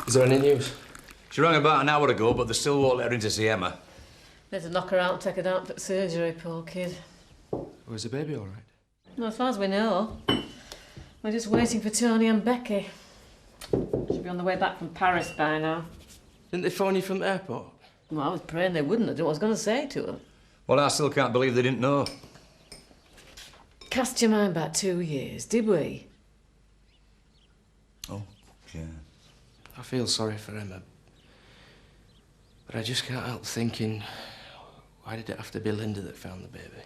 Is there any news? She rang about an hour ago, but they still won't let her in to see Emma. Better knock her out and take her down for surgery, poor kid. Oh, is the baby all right? No, as far as we know. We're just waiting for Tony and Becky. Should be on the way back from Paris by now. Didn't they phone you from the airport? Well, I was praying they wouldn't. I don't know what I was going to say to them. Well, I still can't believe they didn't know. Cast your mind back 2 years, did we? Oh, yeah. I feel sorry for Emma. But I just can't help thinking, why did it have to be Linda that found the baby?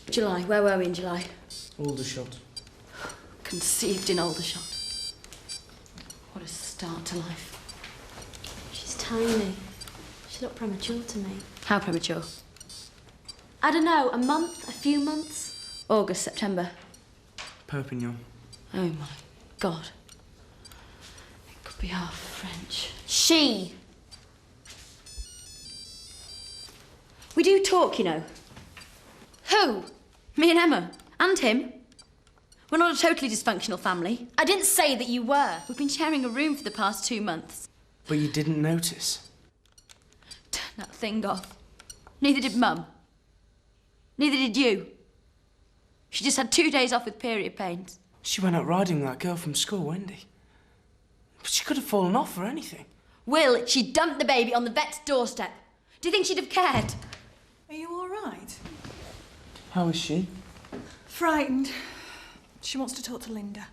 July. Where were we in July? Aldershot. Conceived in Aldershot. What a start to life. She's tiny. She looked premature to me. How premature? I don't know, a month, a few months? August, September. Perpignan. Oh my God. It could be half French. She. We do talk, you know. Who? Me and Emma. And him. We're not a totally dysfunctional family. I didn't say that you were. We've been sharing a room for the past 2 months. But you didn't notice? Turn that thing off. Neither did Mum. Neither did you. She just had 2 days off with period pains. She went out riding with that girl from school, Wendy. But she could have fallen off or anything. Will, she dumped the baby on the vet's doorstep. Do you think she'd have cared? Are you all right? How is she? Frightened. She wants to talk to Linda.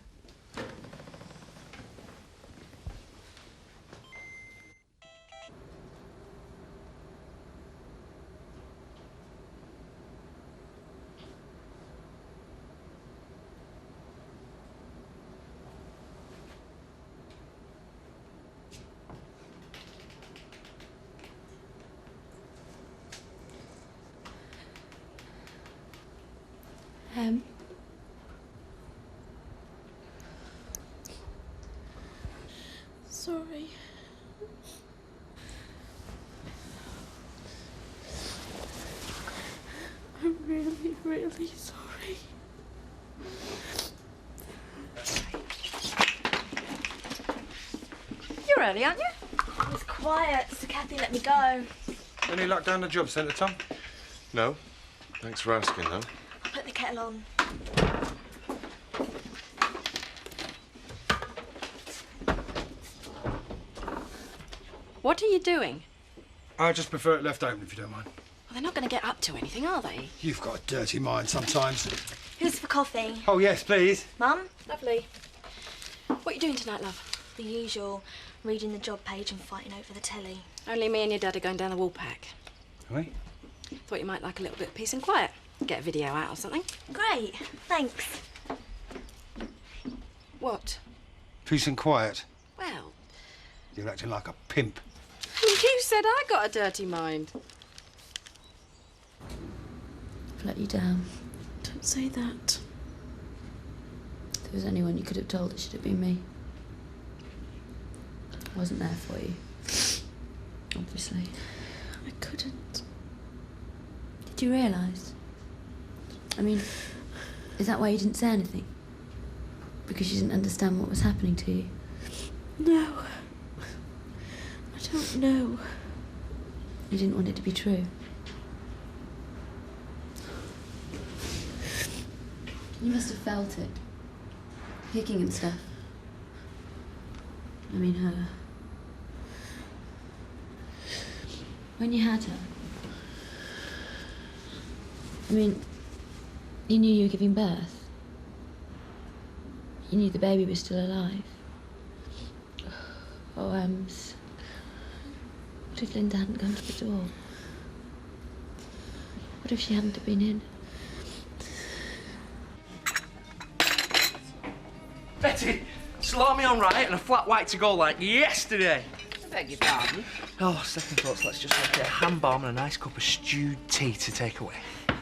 Sorry. I'm really, really sorry. You're early, aren't you? It was quiet, so Kathy let me go. Any luck down the job centre, Tom? No. Thanks for asking, though. I'll put the kettle on. What are you doing? I just prefer it left open, if you don't mind. Well, they're not going to get up to anything, are they? You've got a dirty mind sometimes. Who's for coffee? Oh, yes, please. Mum? Lovely. What are you doing tonight, love? The usual. Reading the job page and fighting over the telly. Only me and your dad are going down the Woolpack. Are we? Thought you might like a little bit of peace and quiet. Get a video out or something. Great. Thanks. What? Peace and quiet. Well, You're acting like a pimp. you said I got a dirty mind. I've let you down. Don't say that. If there was anyone you could have told, it should have been me. I wasn't there for you. Obviously. I couldn't. Did you realise? I mean, is that why you didn't say anything? Because you didn't understand what was happening to you? No. I don't know. You didn't want it to be true? You must have felt it. Kicking and stuff. I mean, her. When you had her. I mean, you knew you were giving birth. You knew the baby was still alive. Oh, Ems. What if Linda hadn't come to the door? What if she hadn't have been in? Betty, salami on right and a flat white to go like yesterday. I beg your pardon? Oh, second thoughts, let's just make it a ham bomb and a nice cup of stewed tea to take away.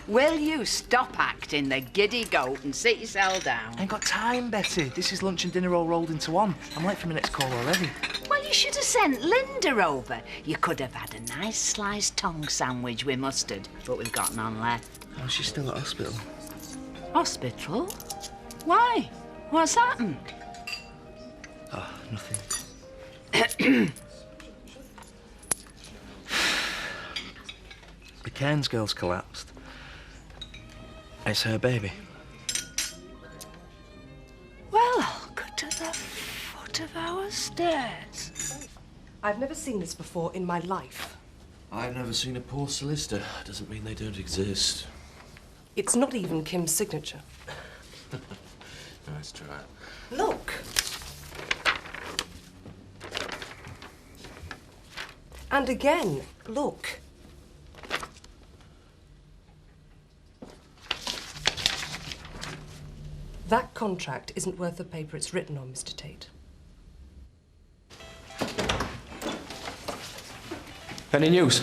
Will you stop acting the giddy goat and sit yourself down? I ain't got time, Betty. This is lunch and dinner all rolled into one. I'm late for my next call already. Well, you should have sent Linda over. You could have had a nice sliced tongue sandwich with mustard, but we've got none left. Oh, she's still at hospital. Hospital? Why? What's happened? Oh, nothing. The Cairns girl's collapsed. It's her baby. Well, I'll go to the foot of our stairs. I've never seen this before in my life. I've never seen a poor solicitor. Doesn't mean they don't exist. It's not even Kim's signature. Nice try. Look! And again, look. That contract isn't worth the paper it's written on, Mr. Tate. Any news?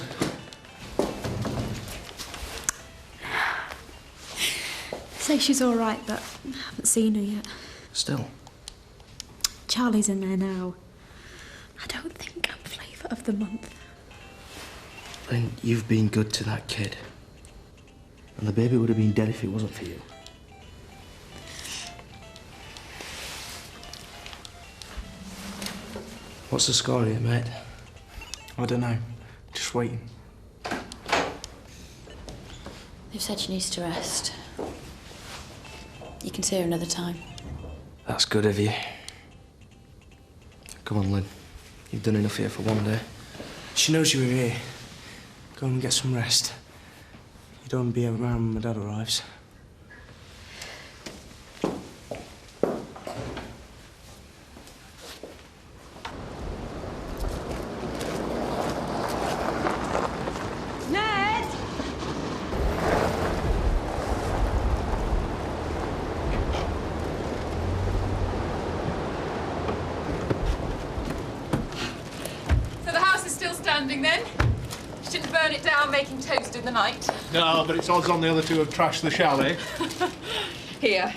Say she's all right, but I haven't seen her yet. Still. Charlie's in there now. I don't think I'm flavour of the month. Then you've been good to that kid. And the baby would have been dead if it wasn't for you. What's the score here, mate? I don't know. Just waiting. They've said she needs to rest. You can see her another time. That's good of you. Come on, Lynn. You've done enough here for one day. She knows you were here. Go and get some rest. You don't want to be around when my dad arrives. Ned! So the house is still standing then? She didn't burn it down making toast in the night. No, but it's odds on the other two have trashed the chalet. Here.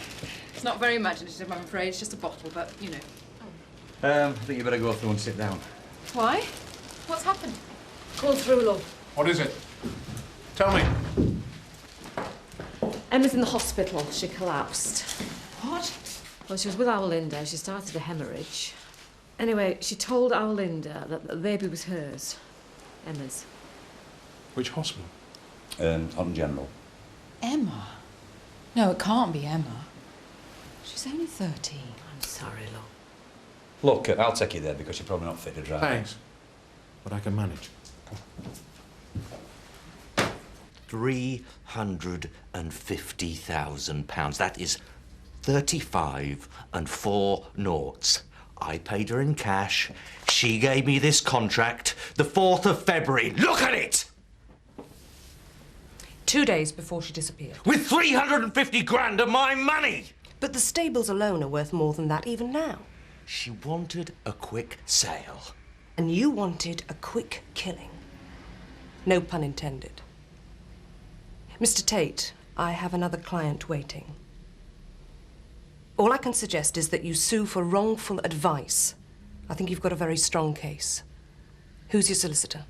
It's not very imaginative, I'm afraid. It's just a bottle, but, you know. I think you better go through and sit down. Why? What's happened? Call through, love. What is it? Tell me. Emma's in the hospital. She collapsed. What? Well, she was with our Linda. She started a hemorrhage. Anyway, she told our Linda that the baby was hers. Emma's. Which hospital? On General. Emma? No, it can't be Emma. She's only 13. I'm sorry, love. Look, I'll take you there because you're probably not fit to drive. Thanks. But I can manage. £350,000. That is 35 and 4 noughts. I paid her in cash. She gave me this contract the 4th of February. Look at it! 2 days before she disappeared. With 350 grand of my money! But the stables alone are worth more than that even now. She wanted a quick sale. And you wanted a quick killing. No pun intended. Mr. Tate, I have another client waiting. All I can suggest is that you sue for wrongful advice. I think you've got a very strong case. Who's your solicitor?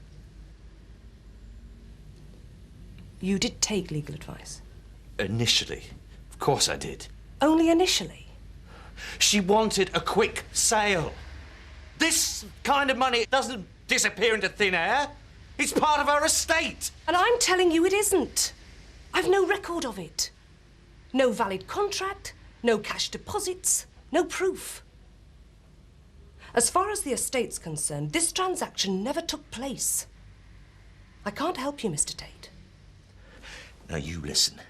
You did take legal advice? Initially. Of course I did. Only initially? She wanted a quick sale. This kind of money doesn't disappear into thin air. It's part of her estate. And I'm telling you it isn't. I've no record of it. No valid contract, no cash deposits, no proof. As far as the estate's concerned, this transaction never took place. I can't help you, Mr. Tate. Now you listen.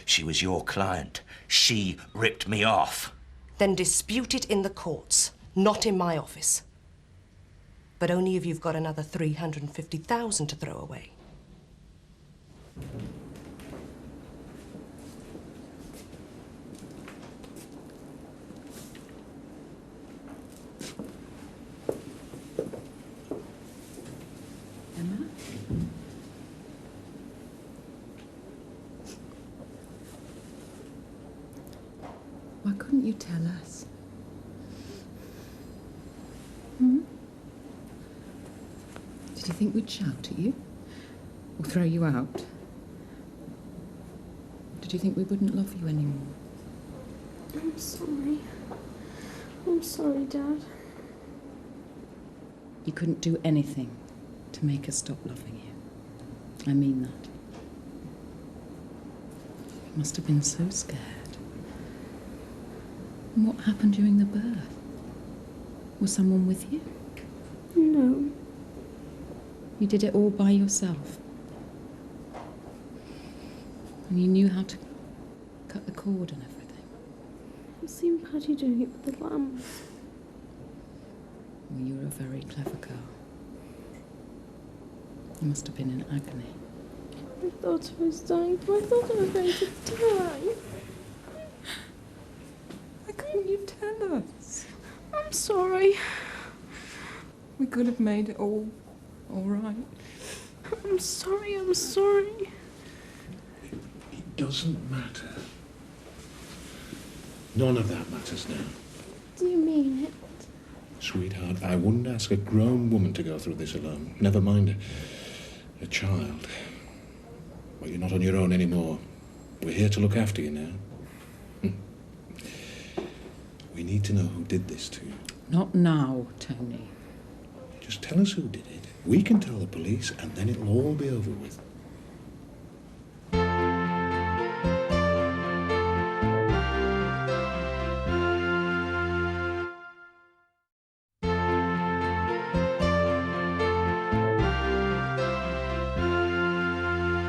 She was your client. She ripped me off. Then dispute it in the courts, not in my office. But only if you've got another 350,000 to throw away. Emma? Why couldn't you tell us? Did you think we'd shout at you? Or throw you out? Did Do you think we wouldn't love you anymore? I'm sorry. I'm sorry, Dad. You couldn't do anything to make us stop loving you. I mean that. You must have been so scared. And what happened during the birth? Was someone with you? No. You did it all by yourself. And you knew how to cut the cord and everything. I've seen Paddy doing it with the lambs. Well, you were a very clever girl. You must have been in agony. I thought I was dying, but I thought I was going to die. Why couldn't you tell us? I'm sorry. We could have made it all right. I'm sorry, I'm sorry. It doesn't matter. None of that matters now. Do you mean it? Sweetheart, I wouldn't ask a grown woman to go through this alone. Never mind a child. Well, you're not on your own anymore. We're here to look after you now. We need to know who did this to you. Not now, Tony. Just tell us who did it. We can tell the police, and then it'll all be over with.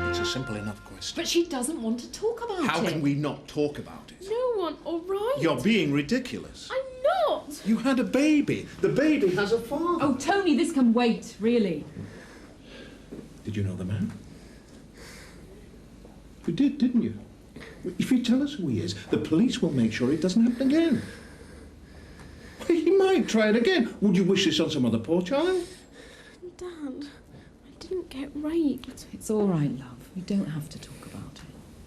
It's a simple enough question. But she doesn't want to talk about it. How can we not talk about it? No one, all right? You're being ridiculous. I'm not. You had a baby. The baby has a father. Oh, Tony, this can wait, really. Did you know the man? You did, didn't you? If you tell us who he is, the police will make sure it doesn't happen again. He might try it again. Would you wish this on some other poor child? Dad, I didn't get raped. It's all right, love. You don't have to talk about it.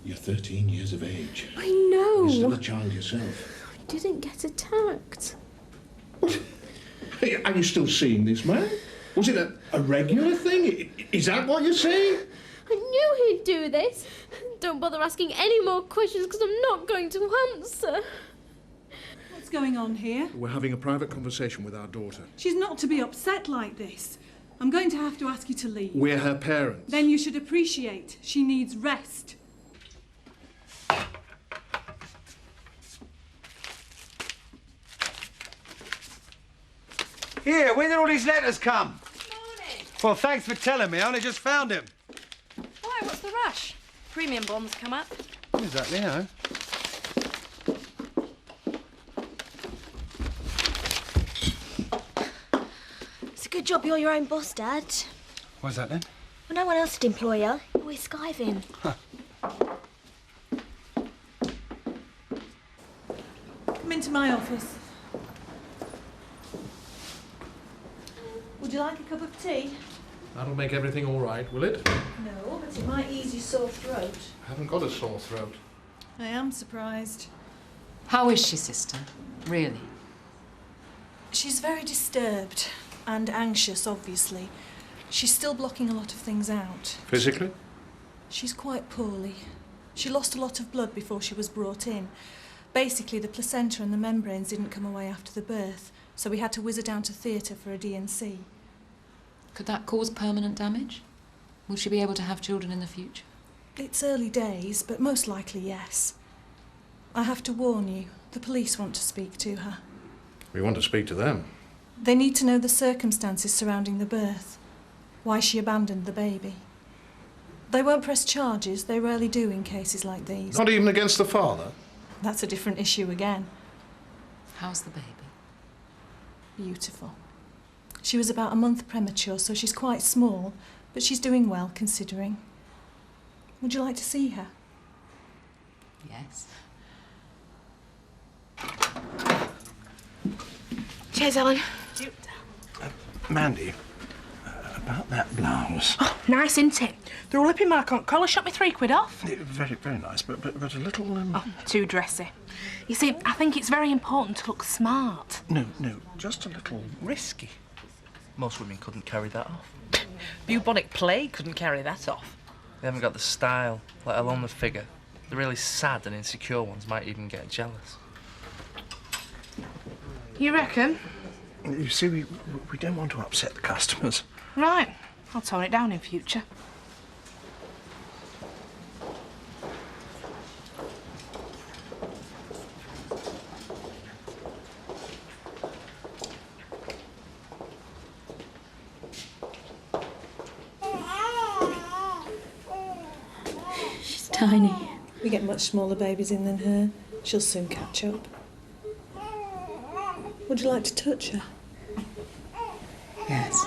You're 13 years of age. I know. You're still a child yourself. I didn't get attacked. Hey, are you still seeing this man? Was it a regular thing? Is that what you're saying? I knew he'd do this. Don't bother asking any more questions because I'm not going to answer. What's going on here? We're having a private conversation with our daughter. She's not to be upset like this. I'm going to have to ask you to leave. We're her parents. Then you should appreciate she needs rest. Here, when did all these letters come? Morning. Well, thanks for telling me. I only just found him. Why, what's the rush? Premium bonds come up. Exactly, no. It's a good job you're your own boss, Dad. Why's that then? Well, no one else would employ you. You're always skiving. Come into my office. Would you like a cup of tea? That'll make everything all right, will it? No, but it might ease your sore throat. I haven't got a sore throat. I am surprised. How is she, sister? Really? She's very disturbed and anxious, obviously. She's still blocking a lot of things out. Physically? She's quite poorly. She lost a lot of blood before she was brought in. Basically, the placenta and the membranes didn't come away after the birth, so we had to whiz her down to theatre for a D&C. Could that cause permanent damage? Will she be able to have children in the future? It's early days, but most likely yes. I have to warn you, the police want to speak to her. We want to speak to them. They need to know the circumstances surrounding the birth, why she abandoned the baby. They won't press charges, they rarely do in cases like these. Not even against the father? That's a different issue again. How's the baby? Beautiful. She was about a month premature, so she's quite small, but she's doing well, considering. Would you like to see her? Yes. Cheers, Ellen. Mandy, about that blouse. Oh, nice, isn't it? The lippy mark on collar shot me £3 off. Very, very nice, but a little... Oh, too dressy. You see, I think it's very important to look smart. No, just a little... Risky. Most women couldn't carry that off. Bubonic plague couldn't carry that off. They haven't got the style, let alone the figure. The really sad and insecure ones might even get jealous. You reckon? You see, we don't want to upset the customers. Right. I'll tone it down in future. She's tiny. We get much smaller babies in than her. She'll soon catch up. Would you like to touch her? Yes.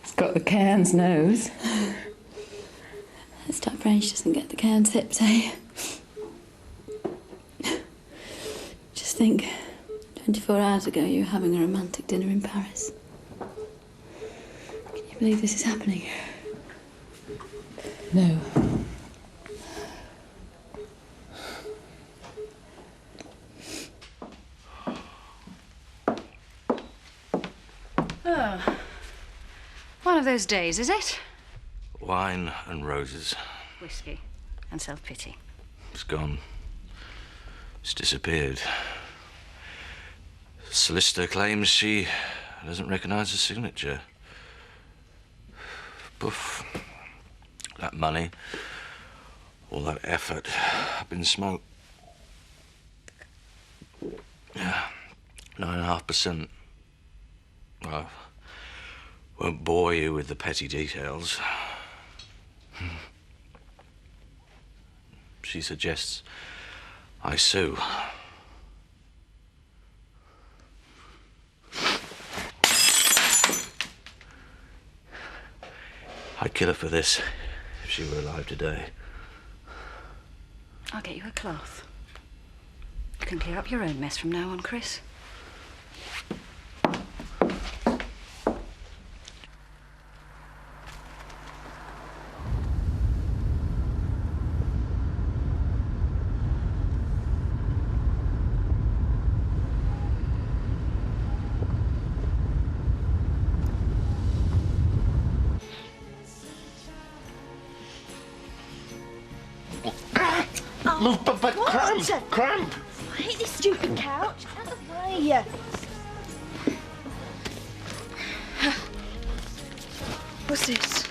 It's got the Cairns nose. Let's stop praying she doesn't get the Cairns hips, eh? Just think, 24 hours ago you were having a romantic dinner in Paris. Can you believe this is happening? No. Oh. One of those days, is it? Wine and roses. Whiskey and self-pity. It's gone. It's disappeared. Solicitor claims she doesn't recognise the signature. Poof. That money, all that effort, been smoked. Yeah, 9.5%. I won't bore you with the petty details. She suggests I sue. I'd kill her for this if she were alive today. I'll get you a cloth. You can clear up your own mess from now on, Chris. Move, but cramp! Cramp! I hate this stupid couch. Out of the way. What's this?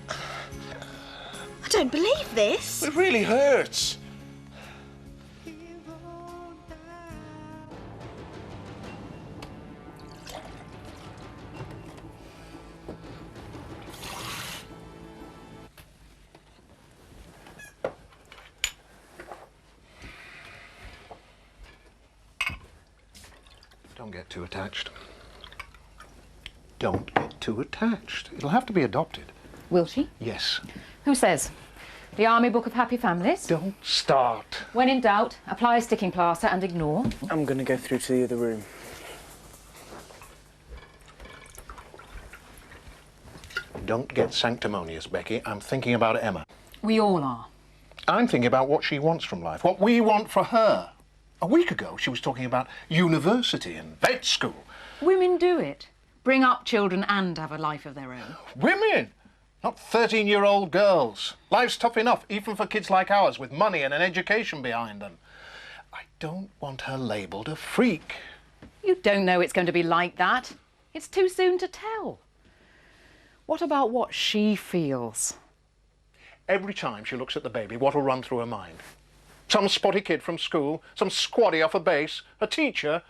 I don't believe this. It really hurts. Don't get too attached. Don't get too attached. It'll have to be adopted. Will she? Yes. Who says? The Army Book of Happy Families? Don't start. When in doubt, apply a sticking plaster and ignore. I'm going to go through to the other room. Don't get sanctimonious, Becky. I'm thinking about Emma. We all are. I'm thinking about what she wants from life, what we want for her. A week ago, she was talking about university and vet school. Women do it. Bring up children and have a life of their own. Women! Not 13-year-old girls. Life's tough enough, even for kids like ours, with money and an education behind them. I don't want her labelled a freak. You don't know it's going to be like that. It's too soon to tell. What about what she feels? Every time she looks at the baby, what'll run through her mind? Some spotty kid from school, some squaddy off a base, a teacher.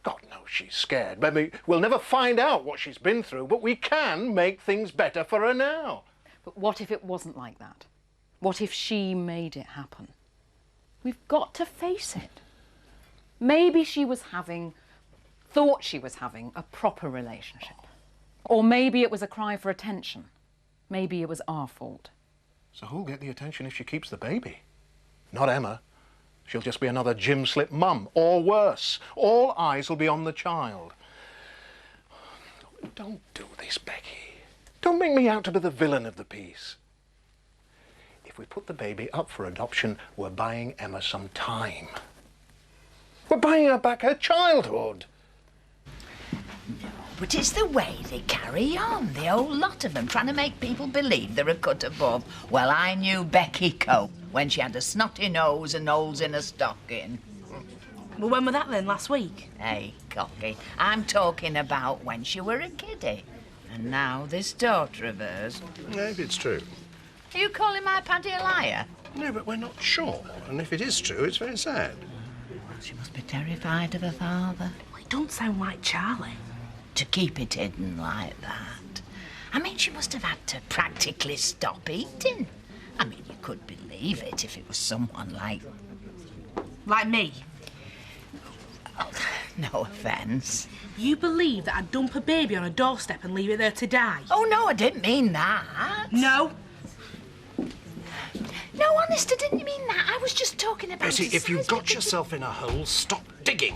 God knows she's scared. Maybe we'll never find out what she's been through, but we can make things better for her now. But what if it wasn't like that? What if she made it happen? We've got to face it. Maybe she thought she was having a proper relationship. Or maybe it was a cry for attention. Maybe it was our fault. So who'll get the attention if she keeps the baby? Not Emma. She'll just be another gym slip mum, or worse. All eyes will be on the child. Don't do this, Becky. Don't make me out to be the villain of the piece. If we put the baby up for adoption, we're buying Emma some time. We're buying her back her childhood. But it's the way they carry on, the whole lot of them, trying to make people believe they're a cut above. Well, I knew Becky Coe when she had a snotty nose and holes in her stocking. Well, when was that then? Last week? Hey, cocky, I'm talking about when she were a kiddie. And now this daughter of hers. Maybe it's true. Are you calling my Paddy a liar? No, but we're not sure. And if it is true, it's very sad. Well, she must be terrified of her father. Well, it don't sound like Charlie. To keep it hidden like that. I mean, she must have had to practically stop eating. I mean, you could believe it if it was someone like... Like me? Oh, no offence. You believe that I'd dump a baby on a doorstep and leave it there to die? Oh, no, I didn't mean that. No. No, honest, I didn't mean that. I was just talking about... Betty, if you've got yourself in a hole, stop digging.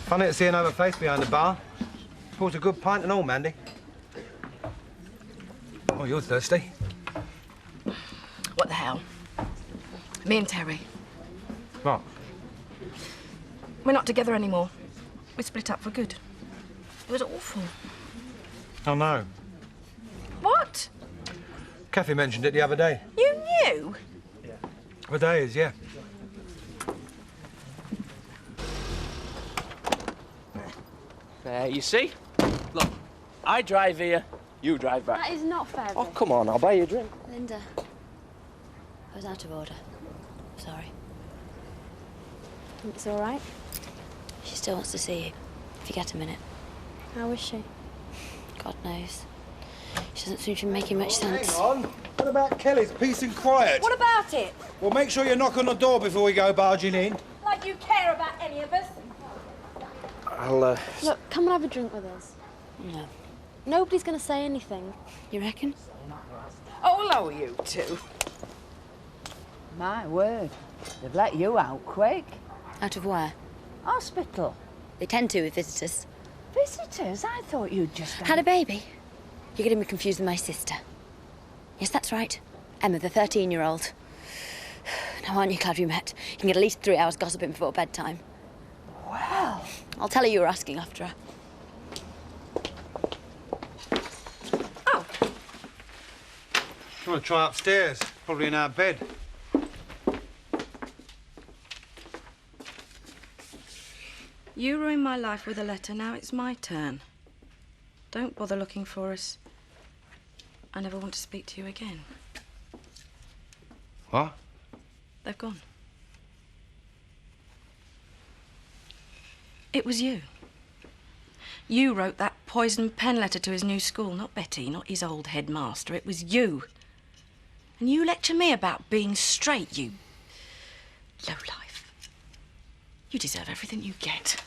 Funny to see another face behind the bar. Bought a good pint and all, Mandy. Oh, you're thirsty. What the hell? Me and Terry. What? We're not together anymore. We split up for good. It was awful. Oh, no. What? Kathy mentioned it the other day. You knew? For days, yeah. There, you see? Look, I drive here, you drive back. That is not fair. Oh, come on, I'll buy you a drink. Linda, I was out of order. Sorry. It's all right. She still wants to see you, if you get a minute. How is she? God knows. She doesn't seem to be making much sense. Hang on. What about Kelly's peace and quiet? What about it? Well, make sure you knock on the door before we go barging in. Like you care about any of us. I'll, Look, come and have a drink with us. No. Nobody's going to say anything. You reckon? Oh, hello, you two. My word, they've let you out quick. Out of where? Hospital. They tend to with visitors. Visitors? I thought you'd just... Had a baby? You're getting me confused with my sister. Yes, that's right. Emma, the 13-year-old. Now, aren't you glad we met? You can get at least 3 hours gossiping before bedtime. Well... I'll tell her you were asking after her. You want to try upstairs? Probably in our bed. You ruined my life with a letter, now it's my turn. Don't bother looking for us. I never want to speak to you again. What? They've gone. It was you. You wrote that poison pen letter to his new school, not Betty, not his old headmaster. It was you. And you lecture me about being straight, you lowlife. You deserve everything you get.